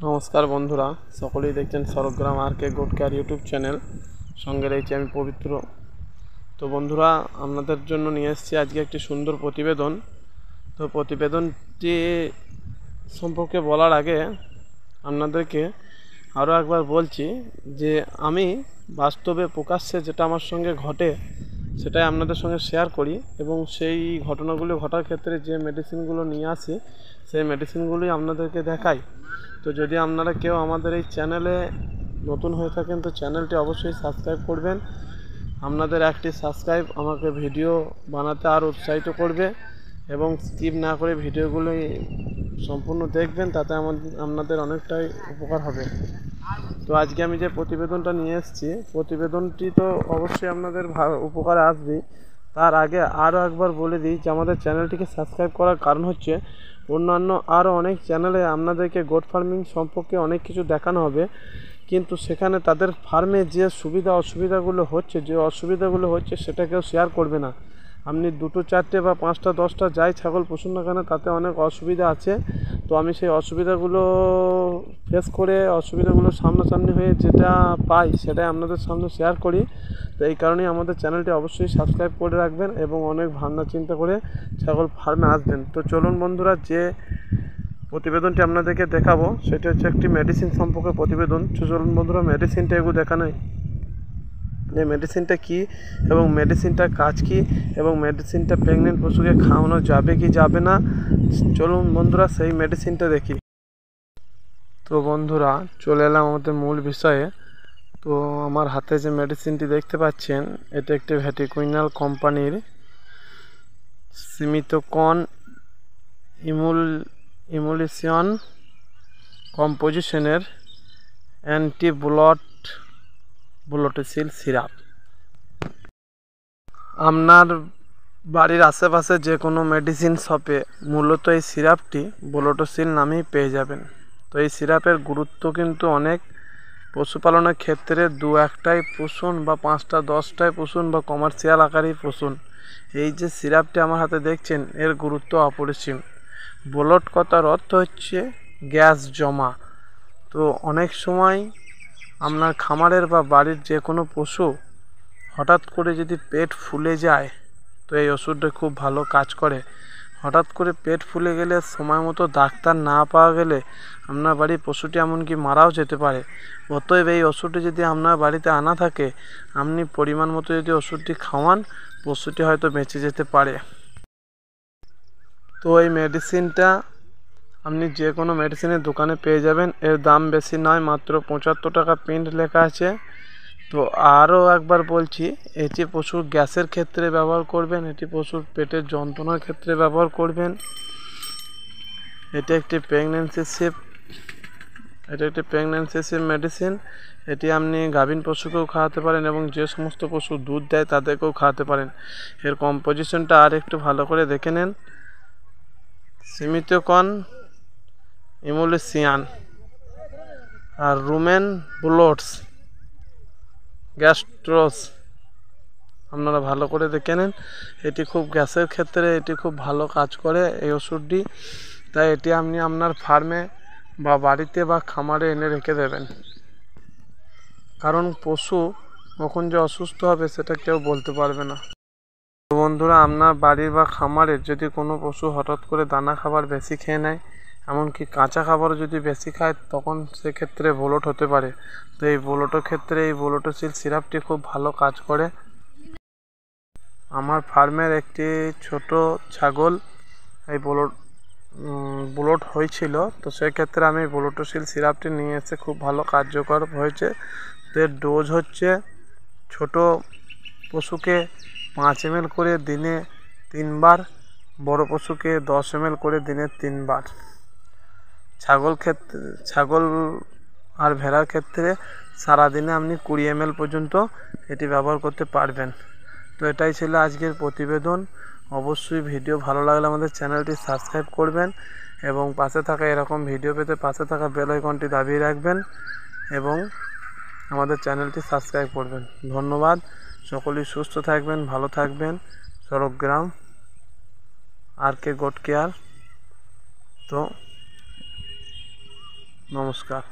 নমস্কার বন্ধুরা, সকলেই দেখছেন সরগ্রাম আর কে গোট কেয়ার ইউটিউব চ্যানেল। সঙ্গে রয়েছে আমি পবিত্র। তো বন্ধুরা, আপনাদের জন্য নিয়ে এসেছি আজকে একটি সুন্দর প্রতিবেদন। তো প্রতিবেদনটি সম্পর্কে বলার আগে আপনাদেরকে আরও একবার বলছি যে আমি বাস্তবে প্রকাশ্যে যেটা আমার সঙ্গে ঘটে সেটাই আপনাদের সঙ্গে শেয়ার করি, এবং সেই ঘটনাগুলো ঘটার ক্ষেত্রে যে মেডিসিনগুলো নিয়ে আসি সেই মেডিসিনগুলোই আপনাদেরকে দেখাই। তো যদি আপনারা কেউ আমাদের এই চ্যানেলে নতুন হয়ে থাকেন তো চ্যানেলটি অবশ্যই সাবস্ক্রাইব করবেন। আপনাদের একটি সাবস্ক্রাইব আমাকে ভিডিও বানাতে আরও উৎসাহিত করবে, এবং স্কিপ না করে ভিডিওগুলো সম্পূর্ণ দেখবেন, তাতে আপনাদের অনেকটাই উপকার হবে। তো আজকে আমি যে প্রতিবেদনটা নিয়ে এসেছি, প্রতিবেদনটি তো অবশ্যই আপনাদের উপকারে আসবেই। তার আগে আরও একবার বলে দিই যে আমাদের চ্যানেলটিকে সাবস্ক্রাইব করার কারণ হচ্ছে অন্যান্য আরও অনেক চ্যানেলে আপনাদেরকে গোট ফার্মিং সম্পর্কে অনেক কিছু দেখানো হবে, কিন্তু সেখানে তাদের ফার্মে যে অসুবিধাগুলো হচ্ছে সেটা কেউ শেয়ার করবে না। আপনি 2টো 4টে বা 5টা 10টা যাই ছাগল পুষুন না কেন, তাতে অনেক অসুবিধা আছে। তো আমি সেই অসুবিধাগুলো ফেস করে অসুবিধাগুলো সামনাসামনি হয়ে যেটা পাই সেটাই আপনাদের সামনে শেয়ার করি। তো এই কারণেই আমাদের চ্যানেলটি অবশ্যই সাবস্ক্রাইব করে রাখবেন এবং অনেক ভাবনা চিন্তা করে ছাগল ফার্মে আসবেন। তো চলুন বন্ধুরা, যে প্রতিবেদনটি আপনাদেরকে দেখাবো সেটা হচ্ছে একটি মেডিসিন সম্পর্কে প্রতিবেদন। চলুন বন্ধুরা, মেডিসিনটা এগুলো দেখানো যে মেডিসিনটা কী এবং মেডিসিনটার কাজ কী, এবং মেডিসিনটা প্রেগনেন্ট পশুকে খাওয়ানো যাবে কি যাবে না। চলুন বন্ধুরা, সেই মেডিসিনটা দেখি। তো বন্ধুরা, চলে এলাম আমাদের মূল বিষয়ে। তো আমার হাতে যে মেডিসিনটি দেখতে পাচ্ছেন, এটা একটি ভ্যাটিকুইনাল কোম্পানির সিমিতোকন ইমুলেশন কম্পোজিশনের অ্যান্টি ব্লোটোসিল সিরাপ। আপনার বাড়ির আশেপাশে যে কোনো মেডিসিন শপে মূলত এই সিরাপটি ব্লোটোসিল নামেই পেয়ে যাবেন। তো এই সিরাপের গুরুত্ব কিন্তু অনেক। পশুপালনের ক্ষেত্রে 2-1টাই পুষুন বা 5টা 10টাই পুষুন বা কমার্শিয়াল আকারেই পুষুন, এই যে সিরাপটি আমার হাতে দেখছেন এর গুরুত্ব অপরিসীম। ব্লোট কথার অর্থ হচ্ছে গ্যাস জমা। তো অনেক সময় আপনার খামারের বা বাড়ির যে কোনো পশু হঠাৎ করে যদি পেট ফুলে যায়, তো এই ওষুধটা খুব ভালো কাজ করে। হঠাৎ করে পেট ফুলে গেলে সময় মতো ডাক্তার না পাওয়া গেলে আপনার বাড়ির পশুটি এমনকি মারাও যেতে পারে। অতএব এই ওষুধটি যদি আপনার বাড়িতে আনা থাকে, আপনি পরিমাণ মতো যদি ওষুধটি খাওয়ান, পশুটি হয়তো বেঁচে যেতে পারে। তো এই মেডিসিনটা আপনি যে কোনো মেডিসিনের দোকানে পেয়ে যাবেন। এর দাম বেশি নয়, মাত্র 75 টাকা প্রিন্ট লেখা আছে। তো আরও একবার বলছি, এটি পশুর গ্যাসের ক্ষেত্রে ব্যবহার করবেন, এটি পশুর পেটের যন্ত্রণার ক্ষেত্রে ব্যবহার করবেন। এটি একটি প্রেগন্যান্সি সেফ মেডিসিন। এটি আপনি গাভীন পশুকেও খাওয়াতে পারেন এবং যে সমস্ত পশু দুধ দেয় তাদেরকেও খাওয়াতে পারেন। এর কম্পোজিশনটা আর একটু ভালো করে দেখে নেন। সিমিতোকন ইমুলেশিয়ান আর রুমেন ব্লোটস গ্যাস্ট্রোস, আপনারা ভালো করে দেখে নেন। এটি খুব গ্যাসের ক্ষেত্রে এটি খুব ভালো কাজ করে এই ওষুধটি। তাই এটি আপনি আপনার ফার্মে বা বাড়িতে বা খামারে এনে রেখে দেবেন, কারণ পশু কখন যে অসুস্থ হবে সেটা কেউ বলতে পারবে না। তো বন্ধুরা, আপনার বাড়ির বা খামারে যদি কোনো পশু হঠাৎ করে দানা খাবার বেশি খেয়ে নেয়, এমনকি কাঁচা খাবারও যদি বেশি খায়, তখন সেক্ষেত্রে ব্লোট হতে পারে। তো এই ব্লোটের ক্ষেত্রে এই ব্লোটোসিল সিরাপটি খুব ভালো কাজ করে। আমার ফার্মের একটি ছোট ছাগল এই ব্লোট হয়েছিল, তো সেক্ষেত্রে আমি ব্লোটোসিল সিরাপটি নিয়ে এসে খুব ভালো কার্যকর হয়েছে। এর ডোজ হচ্ছে ছোট পশুকে 5 ml করে দিনে 3 বার, বড় পশুকে 10 ml করে দিনে 3 বার। ছাগল আর ভেড়ার ক্ষেত্রে সারাদিনে আপনি 20 ml পর্যন্ত এটি ব্যবহার করতে পারবেন। তো এটাই ছিল আজকের প্রতিবেদন। অবশ্যই ভিডিও ভালো লাগলে আমাদের চ্যানেলটি সাবস্ক্রাইব করবেন এবং পাশে থাকা এরকম ভিডিও পেতে পাশে থাকা বেল আইকনটি দাবিয়ে রাখবেন এবং আমাদের চ্যানেলটি সাবস্ক্রাইব করবেন। ধন্যবাদ। সকলেই সুস্থ থাকবেন, ভালো থাকবেন। সরগ্রাম আর কে গোট কেয়ার। তো নমস্কার।